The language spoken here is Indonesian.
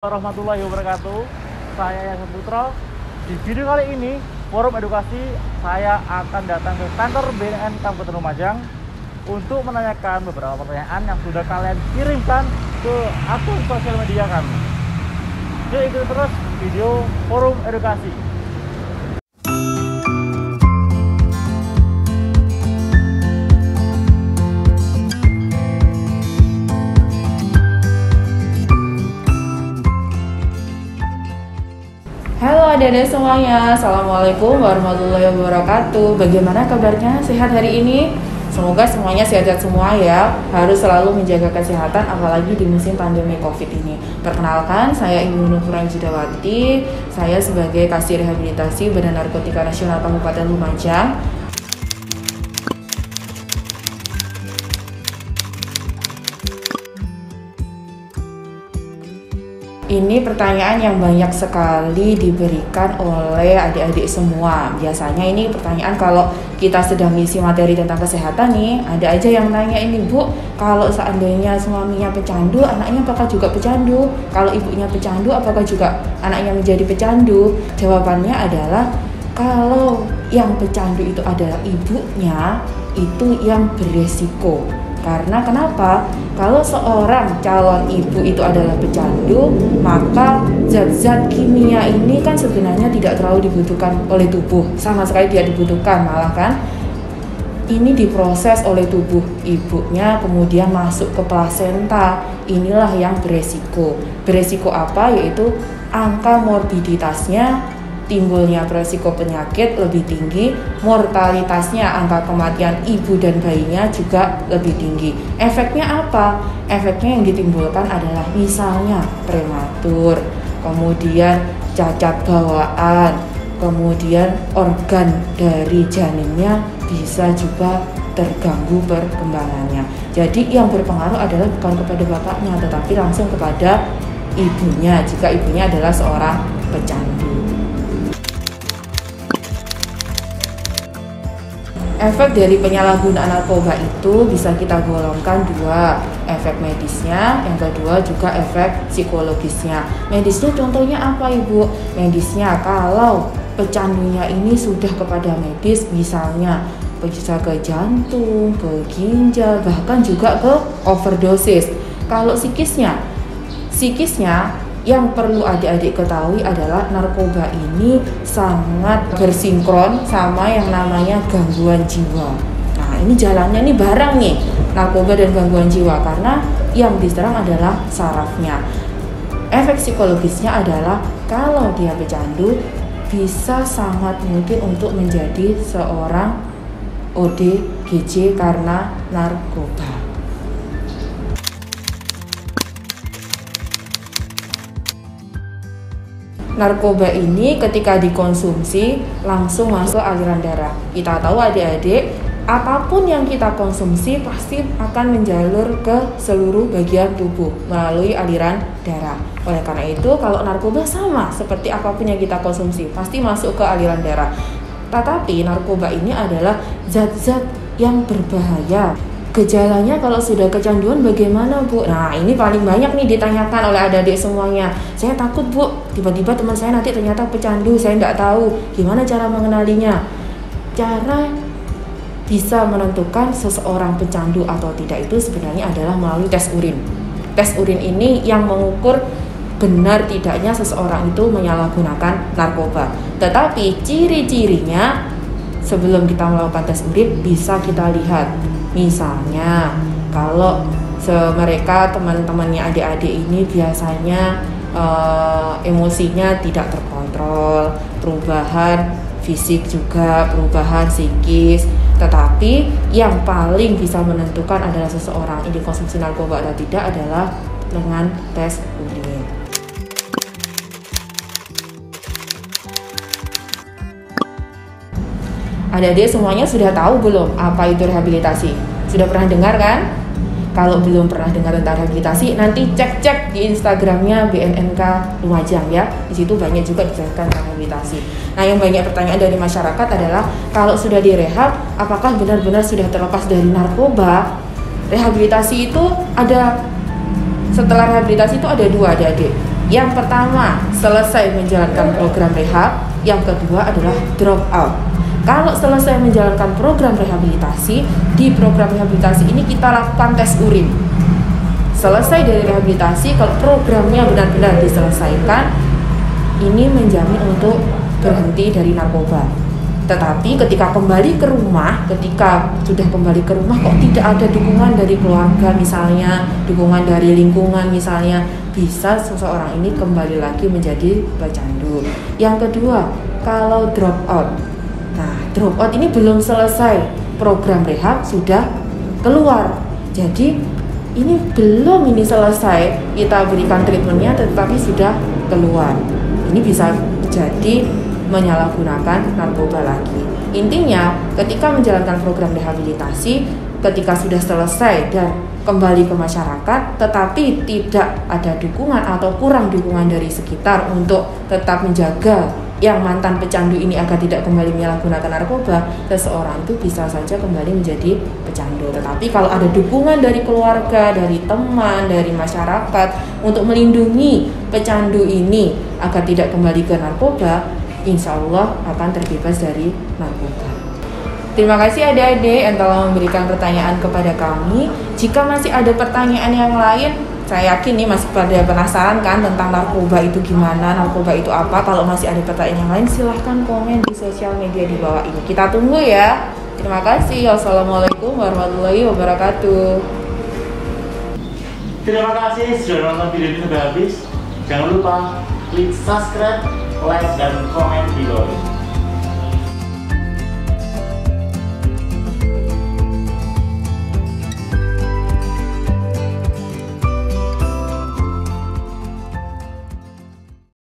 Warahmatullahi wabarakatuh. Saya Yasin Putra. Di video kali ini, forum edukasi, saya akan datang ke kantor BNN Kabupaten Lumajang untuk menanyakan beberapa pertanyaan yang sudah kalian kirimkan ke akun sosial media kami. Yuk ikuti terus video forum edukasi. Halo adik-adik semuanya, Assalamualaikum warahmatullahi wabarakatuh. Bagaimana kabarnya? Sehat hari ini? Semoga semuanya sehat-sehat semua ya. Harus selalu menjaga kesehatan apalagi di musim pandemi COVID ini. Perkenalkan, saya Ibu Nurfura Judawati. Saya sebagai Kasih Rehabilitasi Badan Narkotika Nasional Kabupaten Lumajang. Ini pertanyaan yang banyak sekali diberikan oleh adik-adik semua. Biasanya ini pertanyaan kalau kita sedang ngisi materi tentang kesehatan nih, ada aja yang nanya ini, Bu, kalau seandainya suaminya pecandu, anaknya apakah juga pecandu? Kalau ibunya pecandu, apakah juga anaknya menjadi pecandu? Jawabannya adalah kalau yang pecandu itu adalah ibunya, itu yang beresiko. Karena kenapa? Kalau seorang calon ibu itu adalah pecandu, maka zat-zat kimia ini kan sebenarnya tidak terlalu dibutuhkan oleh tubuh, sama sekali tidak dibutuhkan, malah kan ini diproses oleh tubuh ibunya kemudian masuk ke plasenta. Inilah yang beresiko. Beresiko apa? Yaitu angka morbiditasnya, timbulnya beresiko penyakit lebih tinggi, mortalitasnya, angka kematian ibu dan bayinya juga lebih tinggi. Efeknya apa? Efeknya yang ditimbulkan adalah misalnya prematur, kemudian cacat bawaan, kemudian organ dari janinnya bisa juga terganggu perkembangannya. Jadi yang berpengaruh adalah bukan kepada bapaknya, tetapi langsung kepada ibunya jika ibunya adalah seorang pecandu. Efek dari penyalahgunaan narkoba itu bisa kita golongkan dua, efek medisnya, yang kedua juga efek psikologisnya. Medisnya contohnya apa Ibu? Medisnya kalau pecandunya ini sudah kepada medis, misalnya bisa ke jantung, ke ginjal, bahkan juga ke overdosis. Kalau psikisnya yang perlu adik-adik ketahui adalah narkoba ini sangat bersinkron sama yang namanya gangguan jiwa. Nah, ini jalannya nih bareng nih, narkoba dan gangguan jiwa, karena yang diserang adalah sarafnya. Efek psikologisnya adalah kalau dia pecandu bisa sangat mungkin untuk menjadi seorang ODGJ karena narkoba. Narkoba ini ketika dikonsumsi langsung masuk ke aliran darah. Kita tahu adik-adik, apapun yang kita konsumsi pasti akan menjalur ke seluruh bagian tubuh melalui aliran darah. Oleh karena itu, kalau narkoba sama seperti apapun yang kita konsumsi, pasti masuk ke aliran darah. Tetapi narkoba ini adalah zat-zat yang berbahaya. Gejalanya kalau sudah kecanduan bagaimana Bu? Nah ini paling banyak nih ditanyakan oleh adik-adik semuanya. Saya takut Bu, tiba-tiba teman saya nanti ternyata pecandu, saya tidak tahu gimana cara mengenalinya. Cara bisa menentukan seseorang pecandu atau tidak itu sebenarnya adalah melalui tes urin. Tes urin ini yang mengukur benar tidaknya seseorang itu menyalahgunakan narkoba. Tetapi ciri-cirinya sebelum kita melakukan tes urin bisa kita lihat. Misalnya kalau mereka teman-temannya adik-adik ini biasanya emosinya tidak terkontrol, perubahan fisik juga, perubahan psikis. Tetapi yang paling bisa menentukan adalah seseorang ini konsumsi narkoba atau tidak adalah dengan tes urin. Adik-adik semuanya sudah tahu belum apa itu rehabilitasi? Sudah pernah dengar kan? Kalau belum pernah dengar tentang rehabilitasi, nanti cek di Instagramnya BNNK Lumajang ya. Di situ banyak juga dijelaskan tentang rehabilitasi. Nah, yang banyak pertanyaan dari masyarakat adalah kalau sudah direhab, apakah benar-benar sudah terlepas dari narkoba? Rehabilitasi itu ada, setelah rehabilitasi itu ada dua adik-adik. Yang pertama, selesai menjalankan program rehab. Yang kedua adalah drop out. Kalau selesai menjalankan program rehabilitasi, di program rehabilitasi ini kita lakukan tes urin. Selesai dari rehabilitasi, kalau programnya benar-benar diselesaikan, ini menjamin untuk berhenti dari narkoba. Tetapi ketika kembali ke rumah, ketika sudah kembali ke rumah kok tidak ada dukungan dari keluarga misalnya, dukungan dari lingkungan misalnya, bisa seseorang ini kembali lagi menjadi pecandu. Yang kedua, kalau drop out. Nah, drop out ini belum selesai program rehab, sudah keluar. Jadi ini belum selesai kita berikan treatmentnya, tetapi sudah keluar. Ini bisa jadi menyalahgunakan narkoba lagi. Intinya, ketika menjalankan program rehabilitasi, ketika sudah selesai dan kembali ke masyarakat, tetapi tidak ada dukungan atau kurang dukungan dari sekitar untuk tetap menjaga yang mantan pecandu ini agar tidak kembali menyalahgunakan narkoba, seseorang itu bisa saja kembali menjadi pecandu. Tetapi kalau ada dukungan dari keluarga, dari teman, dari masyarakat untuk melindungi pecandu ini agar tidak kembali ke narkoba, insya Allah akan terbebas dari narkoba. Terima kasih adik-adik yang telah memberikan pertanyaan kepada kami. Jika masih ada pertanyaan yang lain, saya yakin nih masih pada penasaran kan tentang narkoba itu gimana, narkoba itu apa. Kalau masih ada pertanyaan yang lain, silahkan komen di sosial media di bawah ini. Kita tunggu ya. Terima kasih. Wassalamualaikum warahmatullahi wabarakatuh. Terima kasih sudah nonton video ini sampai habis. Jangan lupa klik subscribe, like, dan komen di bawah ini.